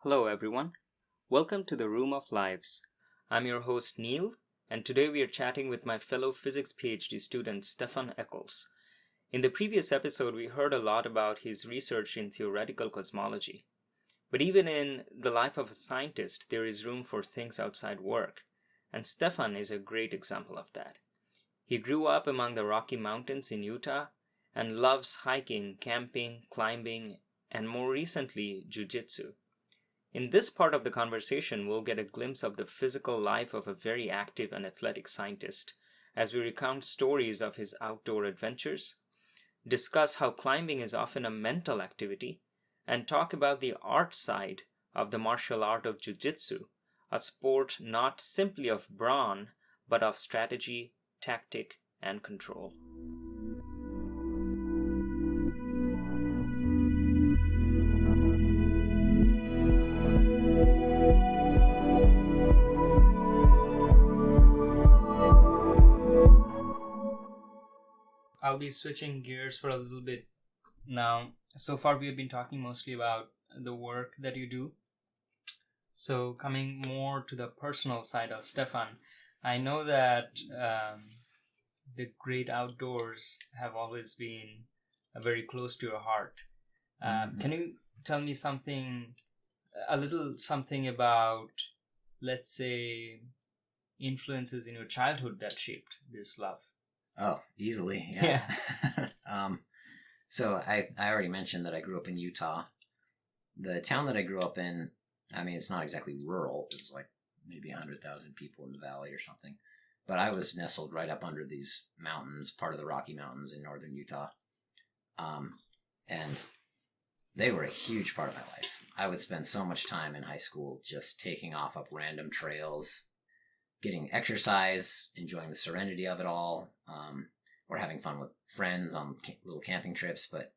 Hello, everyone. Welcome to the Room of Lives. I'm your host, Neil, and today we are chatting with my fellow physics PhD student, Stefan Eccles. In the previous episode, we heard a lot about his research in theoretical cosmology. But even in the life of a scientist, there is room for things outside work, and Stefan is a great example of that. He grew up among the Rocky Mountains in Utah and loves hiking, camping, climbing, and more recently, Jiu-Jitsu. In this part of the conversation, we'll get a glimpse of the physical life of a very active and athletic scientist as we recount stories of his outdoor adventures, discuss how climbing is often a mental activity, and talk about the art side of the martial art of Jiu-Jitsu, a sport not simply of brawn, but of strategy, tactic, and control. I'll be switching gears for a little bit now. So far, we have been talking mostly about the work that you do. So coming more to the personal side of Stefan, I know that the great outdoors have always been very close to your heart. Can you tell me a little something about, let's say, influences in your childhood that shaped this love? Oh, easily. Yeah. So I already mentioned that I grew up in Utah. The town that I grew up in, I mean, it's not exactly rural. It was like maybe 100,000 people in the valley or something. But I was nestled right up under these mountains, part of the Rocky Mountains in northern Utah. And they were a huge part of my life. I would spend so much time in high school just taking off up random trails, getting exercise, enjoying the serenity of it all, or having fun with friends on little camping trips. But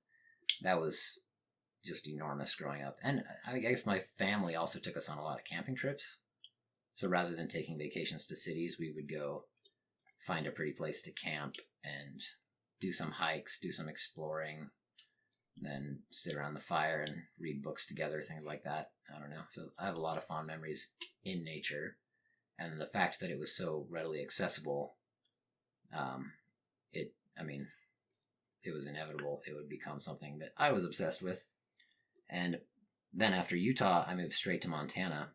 that was just enormous growing up. And I guess my family also took us on a lot of camping trips. So rather than taking vacations to cities, we would go find a pretty place to camp and do some hikes, do some exploring, then sit around the fire and read books together, things like that. I don't know. So I have a lot of fond memories in nature. And the fact that it was so readily accessible, it was inevitable. It would become something that I was obsessed with. And then after Utah, I moved straight to Montana.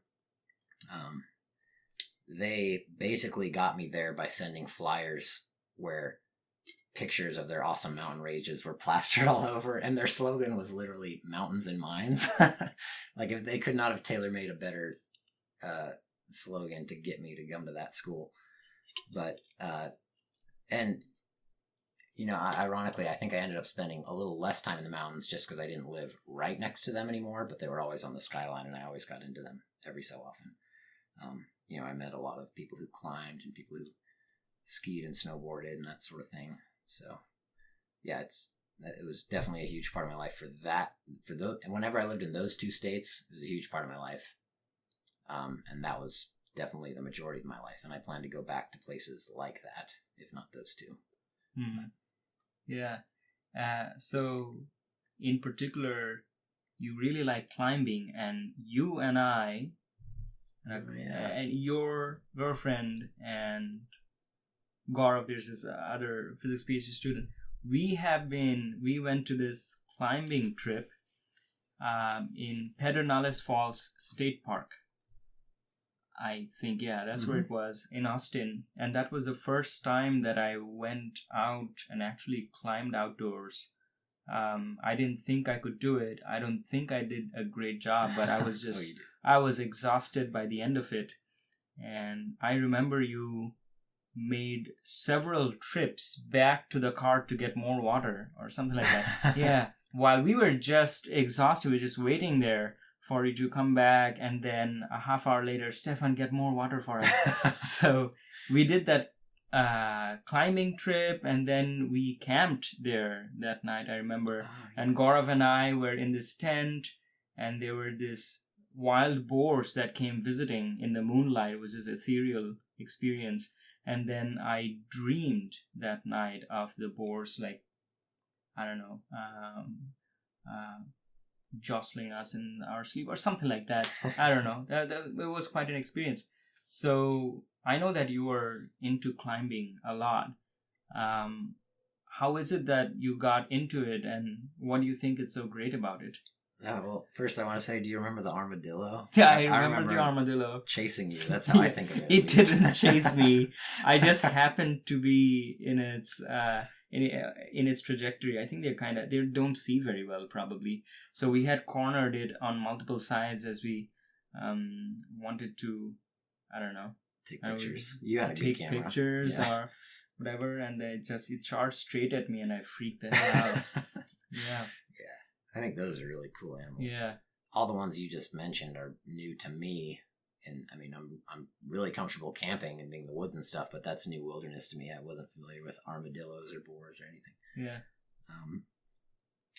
They basically got me there by sending flyers where pictures of their awesome mountain ranges were plastered all over, and their slogan was literally "Mountains and Mines." Like, if they could not have tailor-made a better slogan to get me to come to that school. But ironically, I think I ended up spending a little less time in the mountains just because I didn't live right next to them anymore, but they were always on the skyline and I always got into them every so often. I met a lot of people who climbed and people who skied and snowboarded and that sort of thing. So yeah, it was definitely a huge part of my life and whenever I lived in those two states, it was a huge part of my life. And that was definitely the majority of my life. And I plan to go back to places like that, if not those two. Mm. Yeah. So in particular, you really like climbing, and you and I, and your girlfriend and Gaurav, there's this other physics PhD student, we went to this climbing trip in Pedernales Falls State Park. I think, yeah, that's where it was, in Austin. And that was the first time that I went out and actually climbed outdoors. I didn't think I could do it. I don't think I did a great job, but I was just, I was exhausted by the end of it. And I remember you made several trips back to the car to get more water or something like that. Yeah. While we were just exhausted, we were just waiting there for you to come back, and then a half hour later, Stefan, get more water for us. So we did that climbing trip, and then we camped there that night, I remember. And Gaurav and I were in this tent, and there were these wild boars that came visiting in the moonlight. It was this ethereal experience. And then I dreamed that night of the boars, like, I don't know, jostling us in our sleep or something like that. I don't know. It was quite an experience. So I know that you were into climbing a lot. How is it that you got into it, and what do you think is so great about it? Well, first I want to say, do you remember the armadillo? Yeah, I remember the armadillo chasing you. That's how I think of it. It didn't chase me. I just happened to be in its in its trajectory. I think they don't see very well probably. So we had cornered it on multiple sides as we wanted to, I don't know, take pictures. You had a good camera. Take pictures or whatever, and it charged straight at me, and I freaked the hell out. Yeah. I think those are really cool animals. Yeah. All the ones you just mentioned are new to me, and I mean, I'm really comfortable camping and being in the woods and stuff, but that's new wilderness to me. I wasn't familiar with armadillos or boars or anything. Yeah.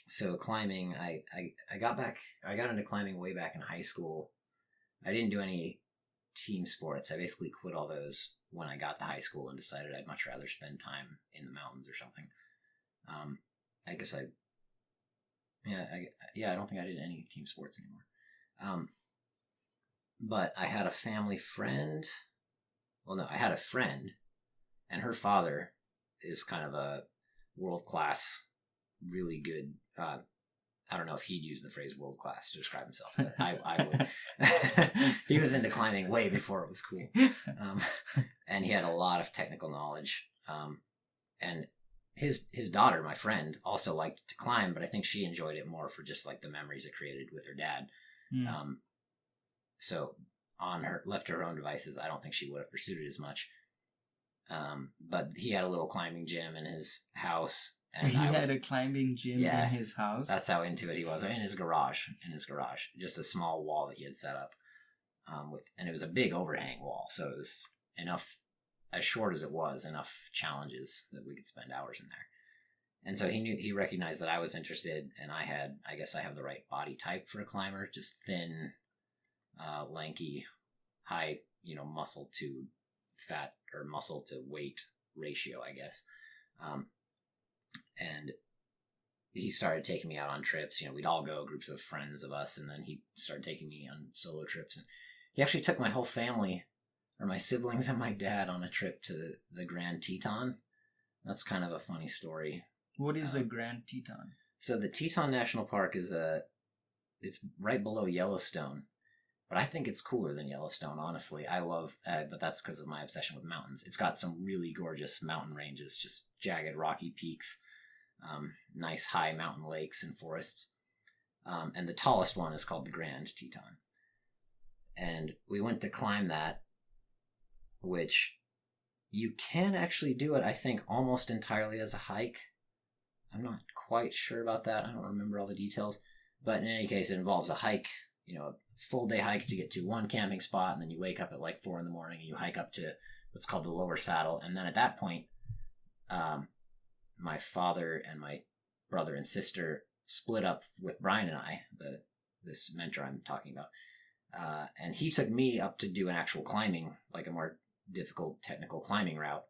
So climbing, I got into climbing way back in high school. I didn't do any team sports. I basically quit all those when I got to high school and decided I'd much rather spend time in the mountains or something. I guess I don't think I did any team sports anymore. But I had a family friend. Well, no, I had a friend, and her father is kind of a world-class, really good. I don't know if he'd use the phrase world-class to describe himself, but I would. He was into climbing way before it was cool. And he had a lot of technical knowledge. And his daughter, my friend, also liked to climb, but I think she enjoyed it more for just like the memories it created with her dad. So left to her own devices, I don't think she would have pursued it as much. But he had a little climbing gym in his house. And he had a climbing gym in his house? That's how into it he was. In his garage. Just a small wall that he had set up. And it was a big overhang wall, so it was enough, as short as it was, enough challenges that we could spend hours in there. And so he recognized that I was interested, and I guess I have the right body type for a climber, just thin, lanky, high, muscle to fat or muscle to weight ratio, I guess. And he started taking me out on trips. We'd all go, groups of friends of us, and then he started taking me on solo trips. And he actually took my whole family, or my siblings and my dad, on a trip to the Grand Teton. That's kind of a funny story. What is the Grand Teton? So the Teton National Park it's right below Yellowstone, but I think it's cooler than Yellowstone, honestly. I love, but that's because of my obsession with mountains. It's got some really gorgeous mountain ranges, just jagged rocky peaks, nice high mountain lakes and forests. And the tallest one is called the Grand Teton. And we went to climb that, which you can actually do it, I think, almost entirely as a hike. I'm not quite sure about that. I don't remember all the details. But in any case, it involves a hike, a full day hike to get to one camping spot, and then you wake up at like 4 a.m. and you hike up to what's called the lower saddle. And then at that point, my father and my brother and sister split up with Brian and I, this mentor I'm talking about. And he took me up to do an actual climbing, like a more difficult technical climbing route,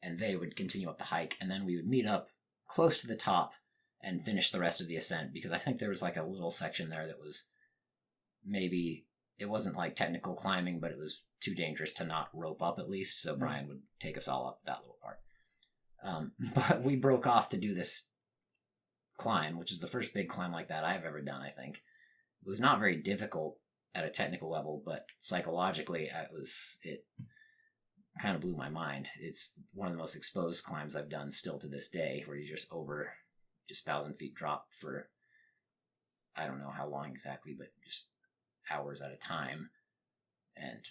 and they would continue up the hike, and then we would meet up close to the top and finish the rest of the ascent, because I think there was like a little section there that was maybe, it wasn't like technical climbing, but it was too dangerous to not rope up at least, so Brian would take us all up that little part. But we broke off to do this climb, which is the first big climb like that I've ever done, I think. It was not very difficult at a technical level, but psychologically it kind of blew my mind. It's one of the most exposed climbs I've done still to this day, where you're just over 1,000 feet drop for, I don't know how long exactly, but just hours at a time. And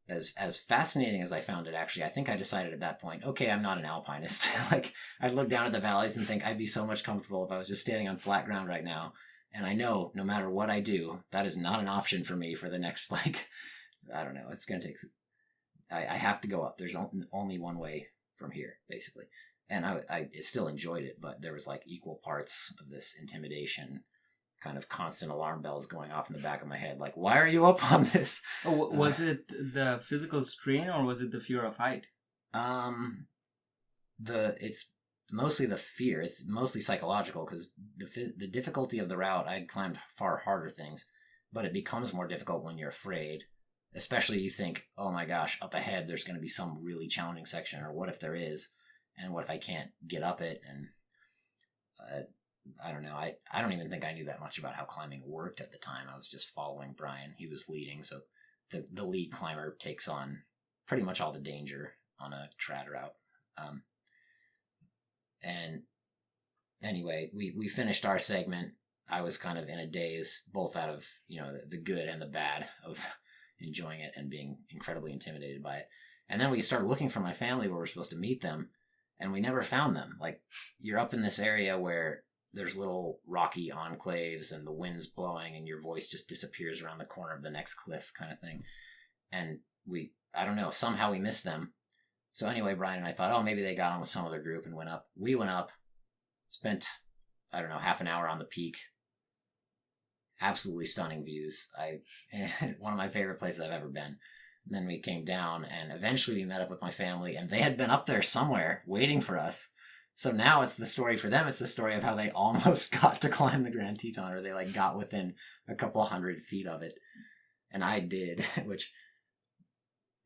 as fascinating as I found it, actually, I think I decided at that point, okay, I'm not an alpinist. Like, I look down at the valleys and think I'd be so much comfortable if I was just standing on flat ground right now. And I know no matter what I do, that is not an option for me for the next, I don't know, it's going to take, I have to go up. There's only one way from here, basically. And I still enjoyed it, but there was equal parts of this intimidation, kind of constant alarm bells going off in the back of my head. Like, why are you up on this? Oh, was it the physical strain, or was it the fear of height? It's mostly the fear. It's mostly psychological because the difficulty of the route, I'd climbed far harder things, but it becomes more difficult when you're afraid. Especially you think, oh my gosh, up ahead there's going to be some really challenging section, or what if there is, and what if I can't get up it? And I don't know. I don't even think I knew that much about how climbing worked at the time. I was just following Brian. He was leading, so the lead climber takes on pretty much all the danger on a trad route. And anyway, we finished our segment. I was kind of in a daze, both out of, the good and the bad of enjoying it and being incredibly intimidated by it. And then we started looking for my family where we're supposed to meet them, and we never found them. Like, you're up in this area where there's little rocky enclaves and the wind's blowing and your voice just disappears around the corner of the next cliff kind of thing. And I don't know, somehow we missed them. So anyway, Brian and I thought, oh, maybe they got on with some other group and went up. We went up, spent, I don't know, half an hour on the peak. Absolutely stunning views. One of my favorite places I've ever been. And then we came down, and eventually we met up with my family, and they had been up there somewhere waiting for us. So now it's the story for them. It's the story of how they almost got to climb the Grand Teton, or they got within a couple 100 feet of it. And I did, which,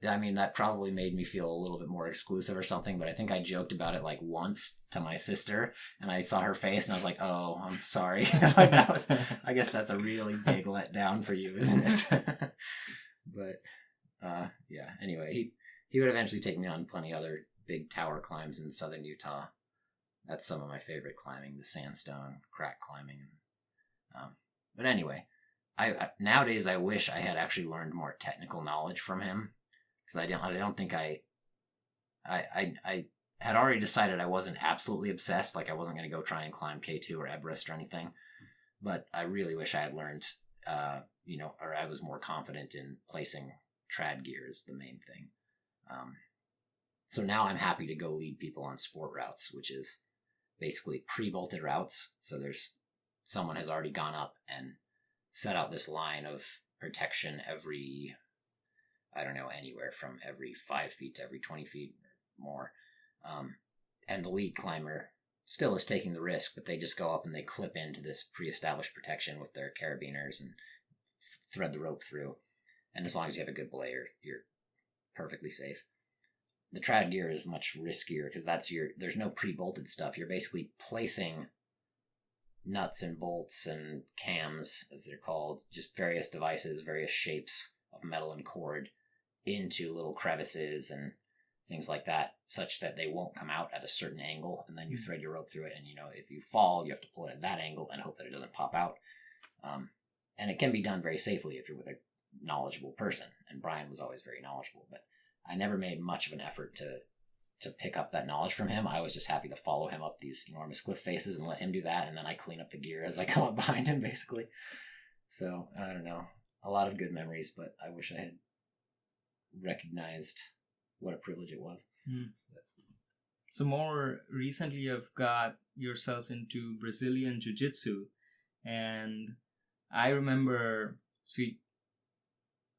I mean, that probably made me feel a little bit more exclusive or something, but I think I joked about it once to my sister, and I saw her face and I was like, oh, I'm sorry. I guess that's a really big letdown for you, isn't it? But, yeah, anyway, he would eventually take me on plenty other big tower climbs in southern Utah. That's some of my favorite climbing, the sandstone, crack climbing. But anyway, nowadays I wish I had actually learned more technical knowledge from him. Because I don't think I had already decided I wasn't absolutely obsessed, I wasn't going to go try and climb K2 or Everest or anything. But I really wish I had learned, or I was more confident in placing trad gear is the main thing. So now I'm happy to go lead people on sport routes, which is basically pre-bolted routes. So someone has already gone up and set out this line of protection every, I don't know, anywhere from every 5 feet to every 20 feet or more. And the lead climber still is taking the risk, but they just go up and they clip into this pre-established protection with their carabiners and thread the rope through. And as long as you have a good belayer, you're perfectly safe. The trad gear is much riskier because there's no pre-bolted stuff. You're basically placing nuts and bolts and cams, as they're called, just various devices, various shapes of metal and cord into little crevices and things like that, such that they won't come out at a certain angle, and then you thread your rope through it, and if you fall, you have to pull it at that angle and hope that it doesn't pop out. And it can be done very safely if you're with a knowledgeable person, and Brian was always very knowledgeable, but I never made much of an effort to pick up that knowledge from him. I was just happy to follow him up these enormous cliff faces and let him do that, and then I clean up the gear as I come up behind him, basically. So, I don't know. A lot of good memories, but I wish I had recognized what a privilege it was. So more recently you've got yourself into Brazilian Jiu-Jitsu, and I remember,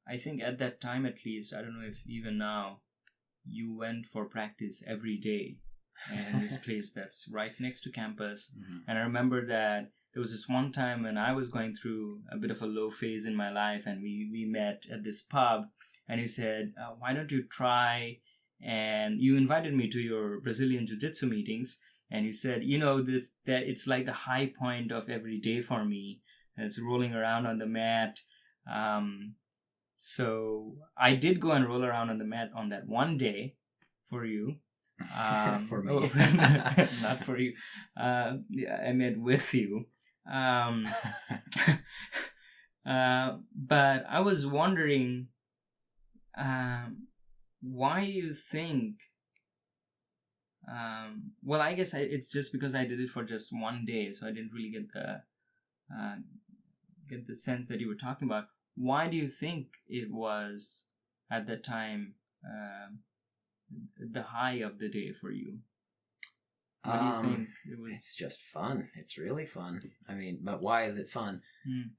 I think at that time at least, I don't know if even now, you went for practice every day in this place that's right next to campus. Mm-hmm. And I remember that there was this one time when I was going through a bit of a low phase in my life, and we met at this pub, and you said, why don't you try? And you invited me to your Brazilian Jiu-Jitsu meetings, and you said, that it's like the high point of every day for me, and it's rolling around on the mat. So I did go and roll around on the mat on that one day for you. For me. Not for you. Yeah, I meant with you. But I was wondering, why do you think, well, I guess it's just because I did it for just one day, so I didn't really get the sense that you were talking about. Why do you think it was, at that time, the high of the day for you? What do you think it was? It's just fun. It's really fun. I mean, but why is it fun?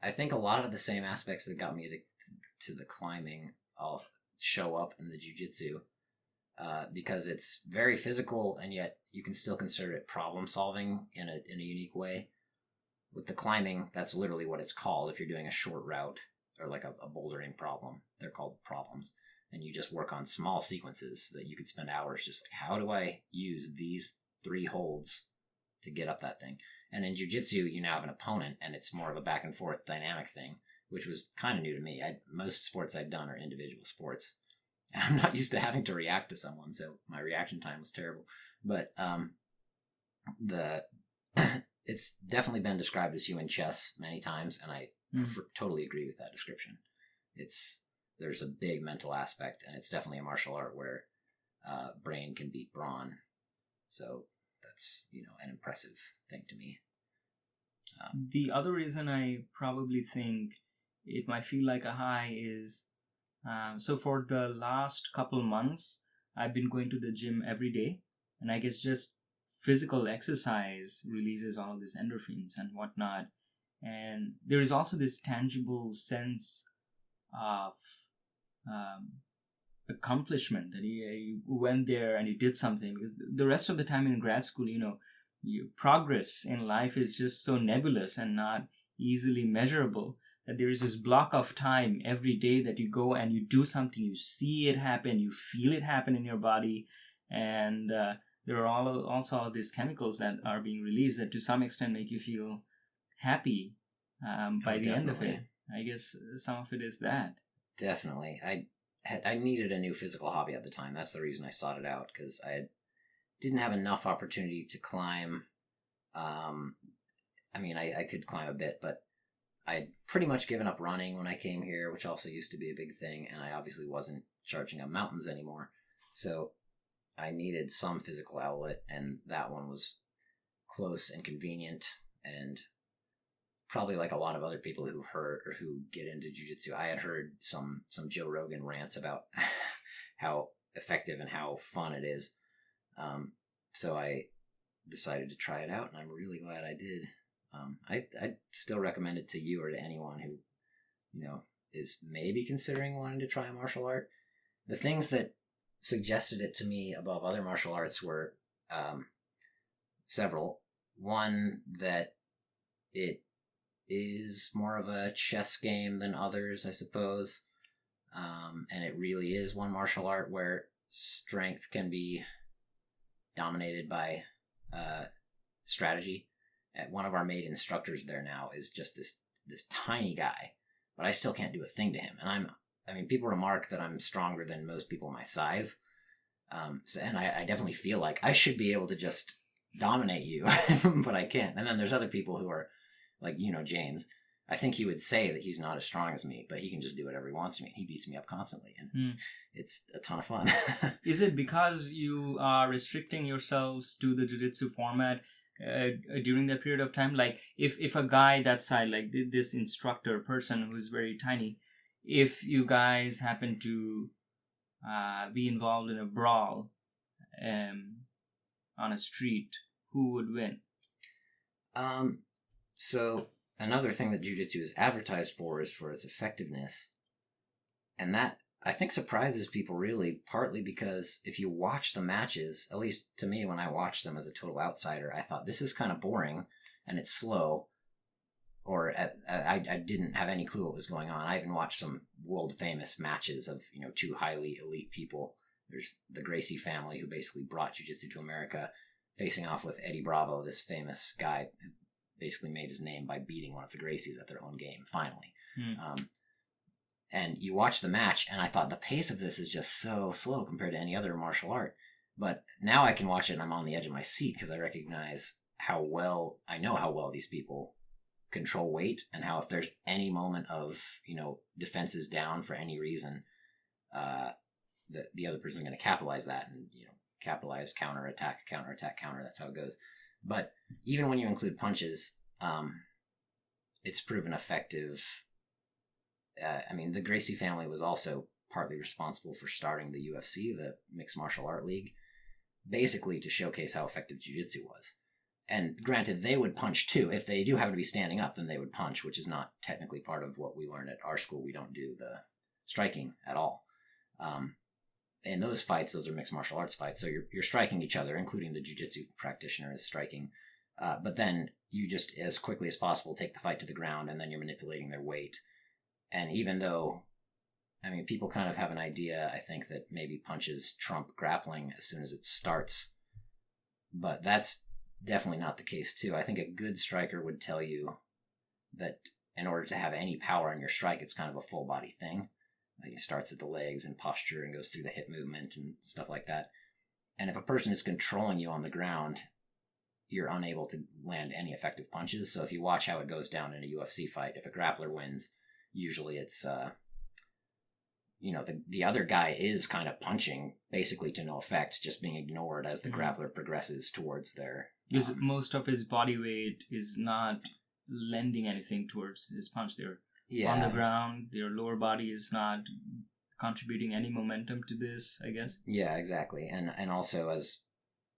I think a lot of the same aspects that got me to the climbing all show up in the jiu-jitsu. because it's very physical, and yet you can still consider it problem solving in a unique way. With the climbing, that's literally what it's called. If you're doing a short route or like a bouldering problem, they're called problems. And you just work on small sequences that you could spend hours just like, how do I use these 3 holds to get up that thing? And in jiu-jitsu, you now have an opponent, and it's more of a back and forth dynamic thing, which was kind of new to me. Most sports I'd done are individual sports. And I'm not used to having to react to someone, so my reaction time was terrible. But it's definitely been described as human chess many times, and I totally agree with that description. There's a big mental aspect, and it's definitely a martial art where brain can beat brawn. So that's, an impressive thing to me. The other reason I probably think it might feel like a high is, so for the last couple months, I've been going to the gym every day, and I guess just physical exercise releases all of these endorphins and whatnot. And there is also this tangible sense of accomplishment that you went there and you did something, because the rest of the time in grad school, your progress in life is just so nebulous and not easily measurable, that there is this block of time every day that you go and you do something, you see it happen, you feel it happen in your body, and there are also all these chemicals that are being released that to some extent make you feel happy by the end of it. I guess some of it is that. Definitely. I needed a new physical hobby at the time. That's the reason I sought it out, because I didn't have enough opportunity to climb. I could climb a bit, but I'd pretty much given up running when I came here, which also used to be a big thing, and I obviously wasn't charging up mountains anymore. So I needed some physical outlet, and that one was close and convenient, and probably like a lot of other people who get into jiu-jitsu, I had heard some Joe Rogan rants about how effective and how fun it is. So I decided to try it out, and I'm really glad I did. I'd still recommend it to you or to anyone who, is maybe considering wanting to try a martial art. The things that suggested it to me above other martial arts were several. One, that it is more of a chess game than others, I suppose. And it really is one martial art where strength can be dominated by strategy. One of our main instructors there now is just this tiny guy, but I still can't do a thing to him. And people remark that I'm stronger than most people my size. And I definitely feel like I should be able to just dominate you, but I can't. And then there's other people who are like, James. I think he would say that he's not as strong as me, but he can just do whatever he wants to me. He beats me up constantly, and it's a ton of fun. Is it because you are restricting yourselves to the jiu-jitsu format during that period of time? Like, if a guy that side, like this instructor person who's very tiny, if you guys happen to be involved in a brawl on a street, who would win? So another thing that jiu-jitsu is advertised for is for its effectiveness. And that, I think, surprises people really, partly because if you watch the matches, at least to me when I watched them as a total outsider, I thought this is kind of boring and it's slow. Or I didn't have any clue what was going on. I even watched some world famous matches of, two highly elite people. There's the Gracie family, who basically brought jiu-jitsu to America, facing off with Eddie Bravo, this famous guy who basically made his name by beating one of the Gracies at their own game, finally. And you watch the match, and I thought the pace of this is just so slow compared to any other martial art. But now I can watch it, and I'm on the edge of my seat, because I recognize how well these people control weight, and how if there's any moment of, defenses down for any reason, the other person's going to capitalize that, and, capitalize, counterattack, counter. That's how it goes. But even when you include punches, it's proven effective. The Gracie family was also partly responsible for starting the UFC, the Mixed Martial Art League, basically to showcase how effective jiu-jitsu was. And granted, they would punch too. If they do happen to be standing up, then they would punch, which is not technically part of what we learned at our school. We don't do the striking at all. in those fights, those are mixed martial arts fights. So you're striking each other, including the jiu-jitsu practitioner is striking. But then you just, as quickly as possible, take the fight to the ground, and then you're manipulating their weight. And even though, I mean, people kind of have an idea, I think, that maybe punches trump grappling as soon as it starts. But that's definitely not the case, too. I think a good striker would tell you that in order to have any power in your strike, it's kind of a full body thing. It starts at the legs and posture and goes through the hip movement and stuff like that. And if a person is controlling you on the ground, you're unable to land any effective punches. So if you watch how it goes down in a UFC fight, if a grappler wins, usually it's, the other guy is kind of punching basically to no effect, just being ignored as the grappler progresses towards their... Because most of his body weight is not lending anything towards his punch. They're on the ground. Their lower body is not contributing any momentum to this, I guess. Yeah, exactly. And also,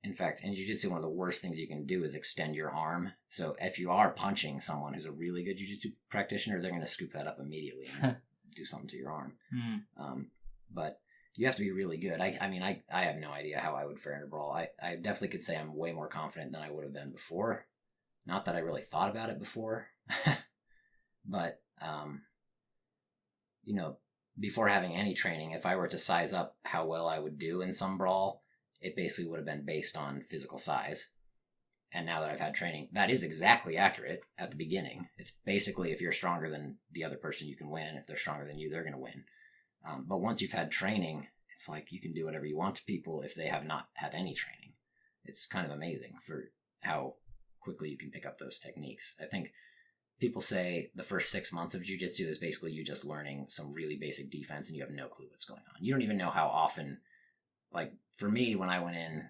in fact, in jiu-jitsu, one of the worst things you can do is extend your arm. So if you are punching someone who's a really good jiu-jitsu practitioner, they're going to scoop that up immediately and do something to your arm. But you have to be really good. I mean, I have no idea how I would fare in a brawl. I definitely could say I'm way more confident than I would have been before. Not that I really thought about it before. But, before having any training, if I were to size up how well I would do in some brawl, it basically would have been based on physical size. And now that I've had training, that is exactly accurate at the beginning. It's basically, if you're stronger than the other person, you can win. If they're stronger than you, they're going to win. But once you've had training, it's like you can do whatever you want to people if they have not had any training. It's kind of amazing for how quickly you can pick up those techniques. I think people say the first 6 months of jiu-jitsu is basically you just learning some really basic defense and you have no clue what's going on. You don't even know how often, like for me, when I went in,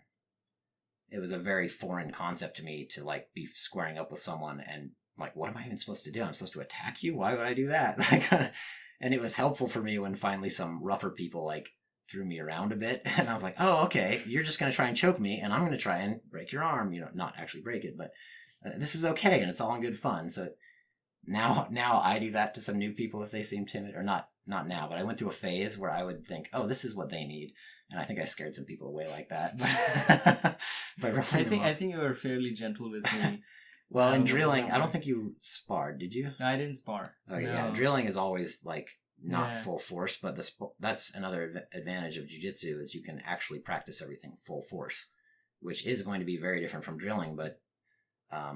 it was a very foreign concept to me to like be squaring up with someone and like, what am I even supposed to do? I'm supposed to attack you? Why would I do that? And it was helpful for me when finally some rougher people like threw me around a bit. And I was like, oh, okay, you're just going to try and choke me and I'm going to try and break your arm, not actually break it, but this is okay. And it's all in good fun. So now I do that to some new people if they seem timid, or not now, but I went through a phase where I would think, oh, this is what they need. And I think I scared some people away like that. I think you were fairly gentle with me. Well, in drilling, I don't think you sparred, did you? No, I didn't spar. Oh, no. Yeah. Drilling is always like not full force, but that's another advantage of jiu-jitsu is you can actually practice everything full force, which is going to be very different from drilling. But, I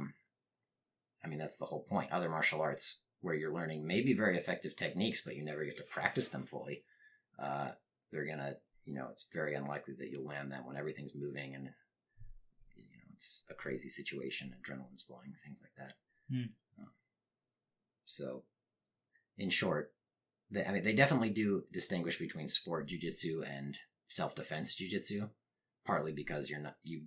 mean, that's the whole point. Other martial arts where you're learning maybe very effective techniques, but you never get to practice them fully. They're going to, it's very unlikely that you'll land them when everything's moving and, it's a crazy situation, adrenaline's flowing, things like that. So, in short, they definitely do distinguish between sport jiu-jitsu and self-defense jiu-jitsu, partly because you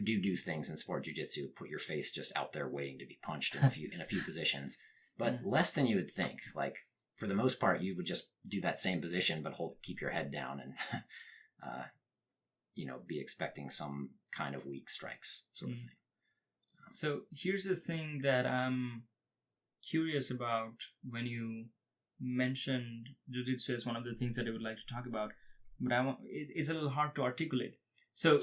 do things in sport jiu-jitsu, put your face just out there waiting to be punched in a few positions, but less than you would think. Like, for the most part, you would just do that same position, but keep your head down and, be expecting some kind of weak strikes sort of thing. So here's the thing that I'm curious about when you mentioned jiu-jitsu as one of the things that I would like to talk about, but it's a little hard to articulate. So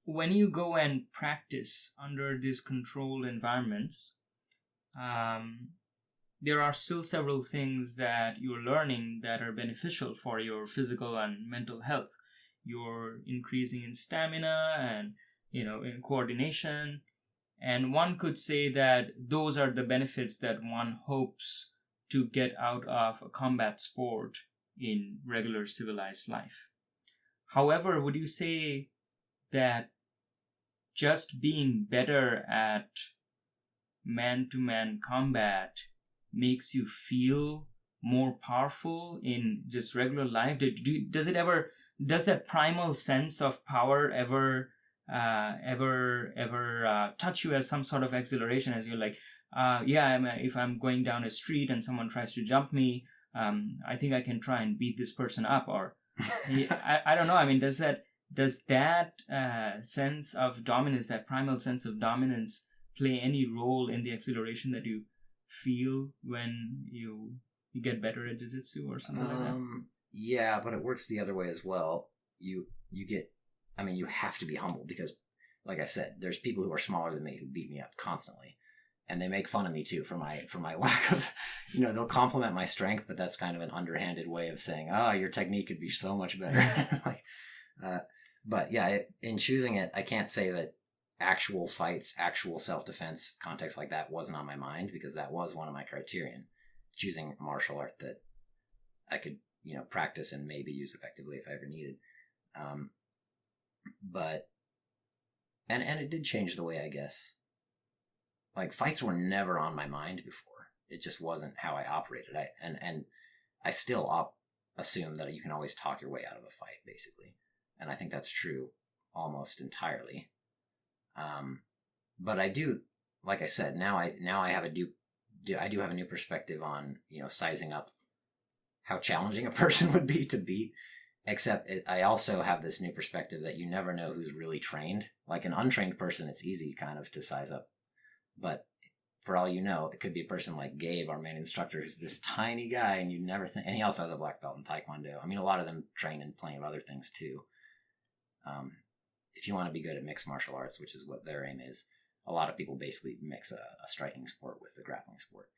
when you go and practice under these controlled environments, there are still several things that you're learning that are beneficial for your physical and mental health. You're increasing in stamina and, in coordination. And one could say that those are the benefits that one hopes to get out of a combat sport in regular civilized life. However, would you say that just being better at man-to-man combat makes you feel more powerful in just regular life? Does that primal sense of power ever touch you as some sort of exhilaration, as you're like, if I'm going down a street and someone tries to jump me, I think I can try and beat this person up, or I don't know. I mean, does that sense of dominance, that primal sense of dominance, play any role in the exhilaration that you feel when you get better at jiu-jitsu or something like that? Yeah, but it works the other way as well. You get, I mean, you have to be humble because, like I said, there's people who are smaller than me who beat me up constantly, and they make fun of me too for my lack of, they'll compliment my strength, but that's kind of an underhanded way of saying, oh, your technique could be so much better. But yeah, in choosing it, I can't say that actual fights, actual self-defense context like that wasn't on my mind, because that was one of my criterion, choosing martial art that I could, practice and maybe use effectively if I ever needed. But, and it did change the way, I guess, like fights were never on my mind before. It just wasn't how I operated. I still assume that you can always talk your way out of a fight, basically. And I think that's true almost entirely. But I do, like I said, now I have I do have a new perspective on, sizing up how challenging a person would be to beat. Except I also have this new perspective that you never know who's really trained. Like an untrained person, it's easy kind of to size up. But for all you know, it could be a person like Gabe, our main instructor, who's this tiny guy, and you never think. And he also has a black belt in Taekwondo. I mean, a lot of them train in plenty of other things too. If you want to be good at mixed martial arts, which is what their aim is, a lot of people basically mix a striking sport with the grappling sport.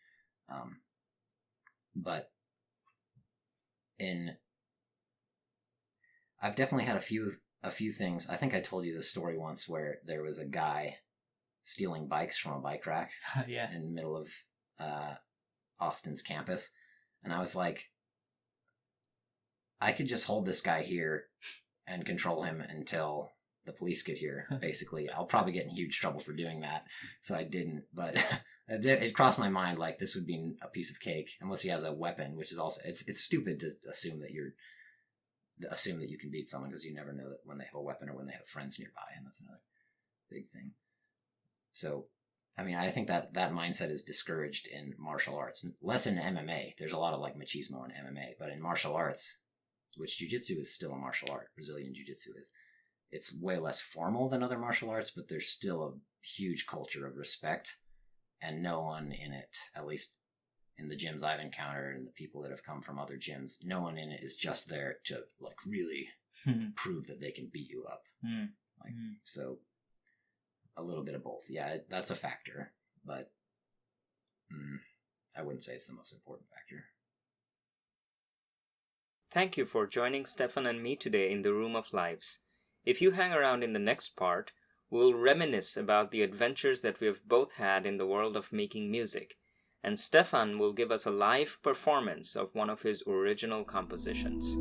But I've definitely had a few things. I think I told you the story once where there was a guy stealing bikes from a bike rack yeah. in the middle of Austin's campus. And I was like, I could just hold this guy here and control him until the police get here, basically. I'll probably get in huge trouble for doing that, so I didn't. But it crossed my mind, like, this would be a piece of cake, unless he has a weapon, which is also... It's stupid to assume that you can beat someone, because you never know that when they have a weapon or when they have friends nearby, and that's another big thing. So, I mean, I think that mindset is discouraged in martial arts. Less in MMA. There's a lot of, like, machismo in MMA, but in martial arts, which Jiu-Jitsu is still a martial art, Brazilian Jiu-Jitsu is, it's way less formal than other martial arts, but there's still a huge culture of respect, and no one in it, at least in the gyms I've encountered and the people that have come from other gyms, no one in it is just there to, like, really prove that they can beat you up. So a little bit of both. Yeah, that's a factor, but I wouldn't say it's the most important factor. Thank you for joining Stefan and me today in the Room of Lives. If you hang around in the next part, we'll reminisce about the adventures that we have both had in the world of making music, and Stefan will give us a live performance of one of his original compositions.